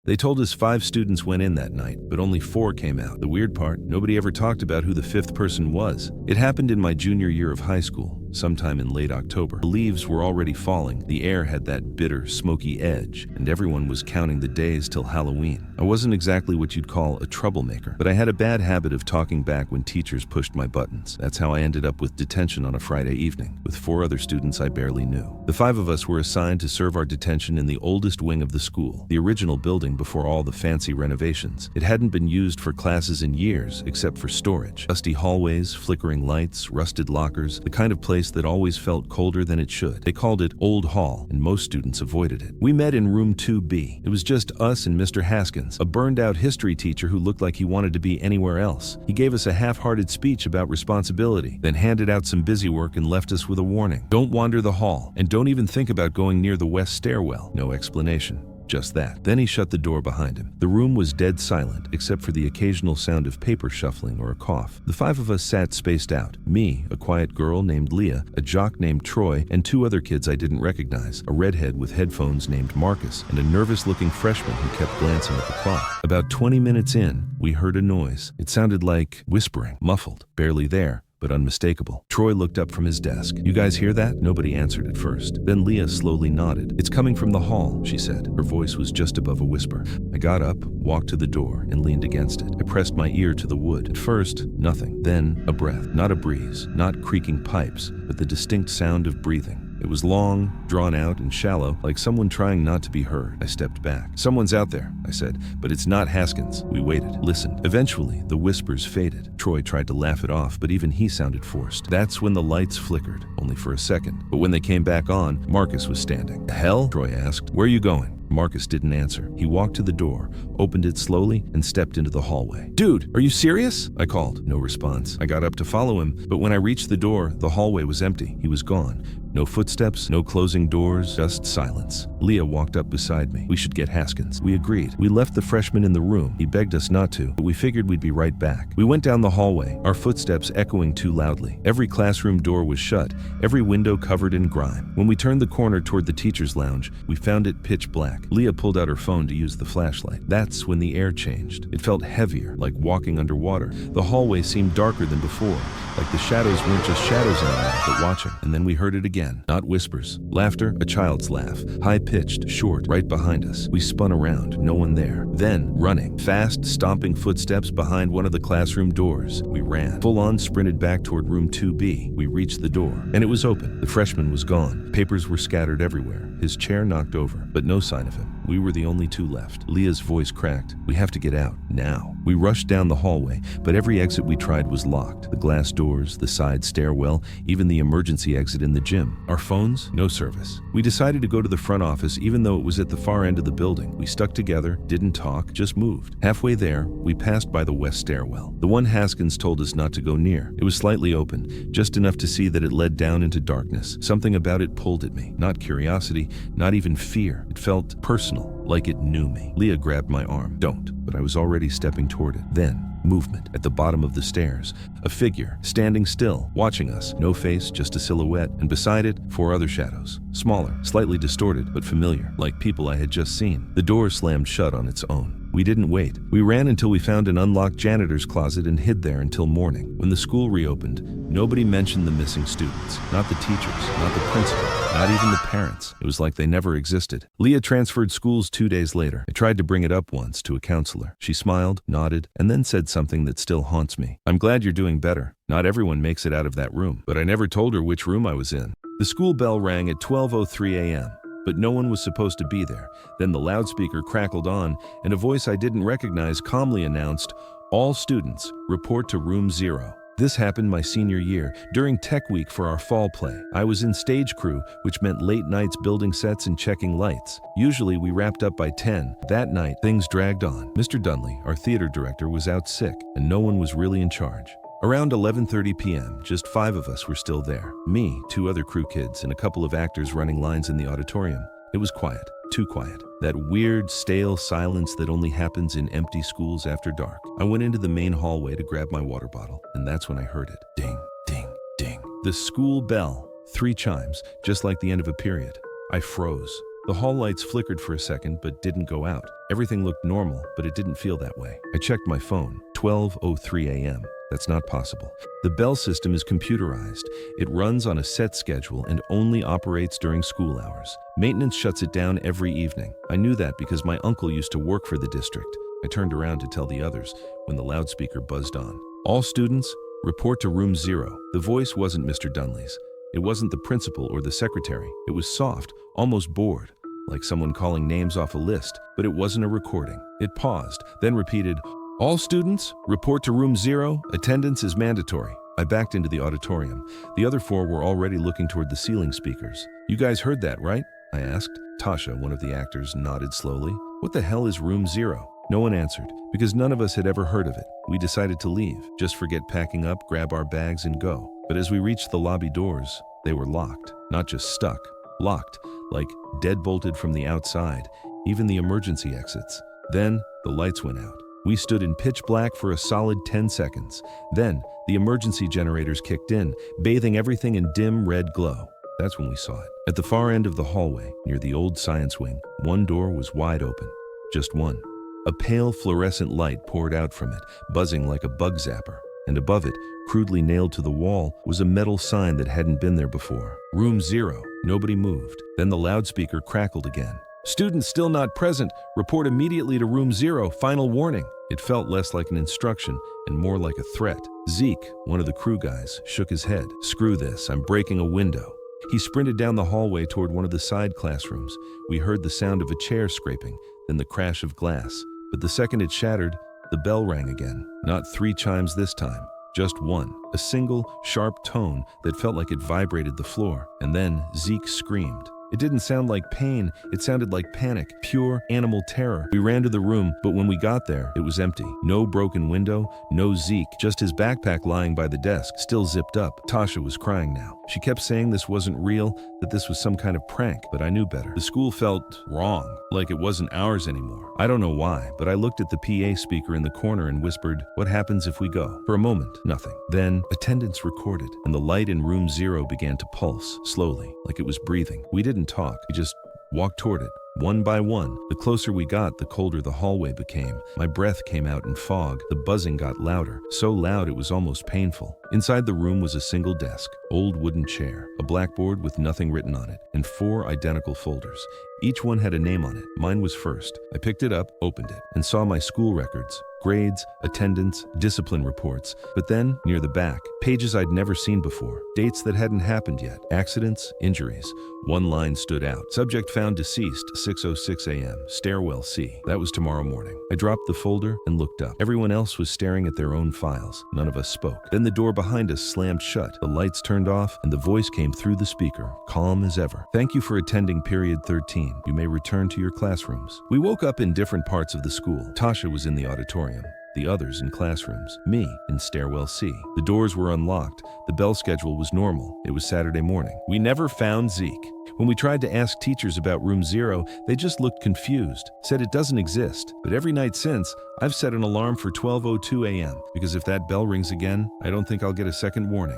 They told us 5 students went in that night, but only 4 came out. The weird part, nobody ever talked about who the 5th person was. It happened in my junior year of high school, sometime in late October. The leaves were already falling, the air had that bitter, smoky edge, and everyone was counting the days till Halloween. I wasn't exactly what you'd call a troublemaker, but I had a bad habit of talking back when teachers pushed my buttons. That's how I ended up with detention on a Friday evening, with 4 other students I barely knew. The 5 of us were assigned to serve our detention in the oldest wing of the school, the original building before all the fancy renovations. It hadn't been used for classes in years, except for storage. Dusty hallways, flickering lights, rusted lockers, the kind of place that always felt colder than it should. They called it Old Hall, and most students avoided it. We met in room 2B. It was just us and Mr. Haskins, a burned-out history teacher who looked like he wanted to be anywhere else. He gave us a half-hearted speech about responsibility, then handed out some busy work and left us with a warning. Don't wander the hall, and don't even think about going near the west stairwell. No explanation. Just that. Then he shut the door behind him. The room was dead silent, except for the occasional sound of paper shuffling or a cough. The 5 of us sat spaced out. Me, a quiet girl named Leah, a jock named Troy, and 2 other kids I didn't recognize, a redhead with headphones named Marcus, and a nervous-looking freshman who kept glancing at the clock. About 20 minutes in, we heard a noise. It sounded like whispering, muffled, barely there, but unmistakable. Troy looked up from his desk. "You guys hear that?" Nobody answered at first. Then Leah slowly nodded. "It's coming from the hall," she said. Her voice was just above a whisper. I got up, walked to the door, and leaned against it. I pressed my ear to the wood. At first, nothing. Then, a breath. Not a breeze, not creaking pipes, but the distinct sound of breathing. It was long, drawn out, and shallow, like someone trying not to be heard. I stepped back. "Someone's out there," I said, "but it's not Haskins." We waited, listened. Eventually, the whispers faded. Troy tried to laugh it off, but even he sounded forced. That's when the lights flickered, only for a second. But when they came back on, Marcus was standing. "The hell?" Troy asked. "Where are you going?" Marcus didn't answer. He walked to the door, opened it slowly, and stepped into the hallway. "Dude, are you serious?" I called. No response. I got up to follow him, but when I reached the door, the hallway was empty. He was gone. No footsteps, no closing doors, just silence. Leah walked up beside me. "We should get Haskins." We agreed. We left the freshman in the room. He begged us not to, but we figured we'd be right back. We went down the hallway, our footsteps echoing too loudly. Every classroom door was shut, every window covered in grime. When we turned the corner toward the teacher's lounge, we found it pitch black. Leah pulled out her phone to use the flashlight. That's when the air changed. It felt heavier, like walking underwater. The hallway seemed darker than before, like the shadows weren't just shadows anymore, but watching. And then we heard it again. Not whispers. Laughter, a child's laugh. High-pitched, short, right behind us. We spun around, no one there. Then, running. Fast, stomping footsteps behind one of the classroom doors. We ran. Full-on sprinted back toward room 2B. We reached the door, and it was open. The freshman was gone. Papers were scattered everywhere. His chair knocked over, but no sign of him. We were the only 2 left. Leah's voice cracked. "We have to get out, now." We rushed down the hallway, but every exit we tried was locked. The glass doors, the side stairwell, even the emergency exit in the gym. Our phones? No service. We decided to go to the front office even though it was at the far end of the building. We stuck together, didn't talk, just moved. Halfway there, we passed by the west stairwell. The one Haskins told us not to go near. It was slightly open, just enough to see that it led down into darkness. Something about it pulled at me. Not curiosity, not even fear. It felt personal, like it knew me. Leah grabbed my arm. "Don't." But I was already stepping toward it. Then, movement at the bottom of the stairs. A figure, standing still, watching us. No face, just a silhouette. And beside it, 4 other shadows. Smaller, slightly distorted, but familiar, like people I had just seen. The door slammed shut on its own. We didn't wait. We ran until we found an unlocked janitor's closet and hid there until morning. When the school reopened, nobody mentioned the missing students. Not the teachers, not the principal, not even the parents. It was like they never existed. Leah transferred schools 2 days later. I tried to bring it up once to a counselor. She smiled, nodded, and then said something that still haunts me. "I'm glad you're doing better. Not everyone makes it out of that room." But I never told her which room I was in. The school bell rang at 12:03 a.m. But no one was supposed to be there. Then the loudspeaker crackled on, and a voice I didn't recognize calmly announced, "All students, report to room 0. This happened my senior year, during tech week for our fall play. I was in stage crew, which meant late nights building sets and checking lights. Usually we wrapped up by 10. That night, things dragged on. Mr. Dunley, our theater director, was out sick, and no one was really in charge. Around 11:30 p.m., just 5 of us were still there. Me, 2 other crew kids, and a couple of actors running lines in the auditorium. It was quiet, too quiet. That weird, stale silence that only happens in empty schools after dark. I went into the main hallway to grab my water bottle, and that's when I heard it. Ding, ding, ding. The school bell. 3 chimes, just like the end of a period. I froze. The hall lights flickered for a second but didn't go out. Everything looked normal, but it didn't feel that way. I checked my phone. 12:03 a.m. That's not possible. The bell system is computerized. It runs on a set schedule and only operates during school hours. Maintenance shuts it down every evening. I knew that because my uncle used to work for the district. I turned around to tell the others when the loudspeaker buzzed on. All students, report to room 0. The voice wasn't Mr. Dunley's. It wasn't the principal or the secretary. It was soft, almost bored, like someone calling names off a list, but it wasn't a recording. It paused, then repeated, "All students, report to room 0. Attendance is mandatory." I backed into the auditorium. The other 4 were already looking toward the ceiling speakers. "You guys heard that, right?" I asked. Tasha, one of the actors, nodded slowly. "What the hell is room 0? No one answered, because none of us had ever heard of it. We decided to leave, just forget packing up, grab our bags, and go. But as we reached the lobby doors, they were locked. Not just stuck, locked, like deadbolted from the outside, even the emergency exits. Then, the lights went out. We stood in pitch black for a solid 10 seconds. Then, the emergency generators kicked in, bathing everything in dim red glow. That's when we saw it. At the far end of the hallway, near the old science wing, one door was wide open. Just one. A pale fluorescent light poured out from it, buzzing like a bug zapper. And above it, crudely nailed to the wall, was a metal sign that hadn't been there before. Room 0. Nobody moved. Then the loudspeaker crackled again. "Students still not present. Report immediately to room 0. Final warning." It felt less like an instruction and more like a threat. Zeke, one of the crew guys, shook his head. "Screw this, I'm breaking a window." He sprinted down the hallway toward one of the side classrooms. We heard the sound of a chair scraping, then the crash of glass. But the second it shattered, the bell rang again. Not 3 chimes this time, just one. A single, sharp tone that felt like it vibrated the floor. And then Zeke screamed. It didn't sound like pain, it sounded like panic, pure animal terror. We ran to the room, but when we got there, it was empty. No broken window, no Zeke, just his backpack lying by the desk, still zipped up. Tasha was crying now. She kept saying this wasn't real, that this was some kind of prank, but I knew better. The school felt wrong, like it wasn't ours anymore. I don't know why, but I looked at the PA speaker in the corner and whispered, "What happens if we go?" For a moment, nothing. Then, attendance recorded, and the light in room 0 began to pulse, slowly, like it was breathing. We didn't talk, we just walked toward it. One by one, the closer we got, the colder the hallway became. My breath came out in fog. The buzzing got louder, so loud it was almost painful. Inside the room was a single desk, old wooden chair, a blackboard with nothing written on it, and 4 identical folders. Each one had a name on it. Mine was first. I picked it up, opened it, and saw my school records. Grades, attendance, discipline reports. But then, near the back, pages I'd never seen before. Dates that hadn't happened yet. Accidents, injuries. One line stood out. Subject found deceased, 6:06 a.m., stairwell C. That was tomorrow morning. I dropped the folder and looked up. Everyone else was staring at their own files. None of us spoke. Then the door behind us slammed shut. The lights turned off, and the voice came through the speaker, calm as ever. "Thank you for attending period 13. You may return to your classrooms." We woke up in different parts of the school. Tasha was in the auditorium, the others in classrooms, me in stairwell C. The doors were unlocked. The bell schedule was normal. It was Saturday morning. We never found Zeke. When we tried to ask teachers about room 0, they just looked confused, said it doesn't exist. But every night since, I've set an alarm for 12:02 a.m. because if that bell rings again, I don't think I'll get a second warning.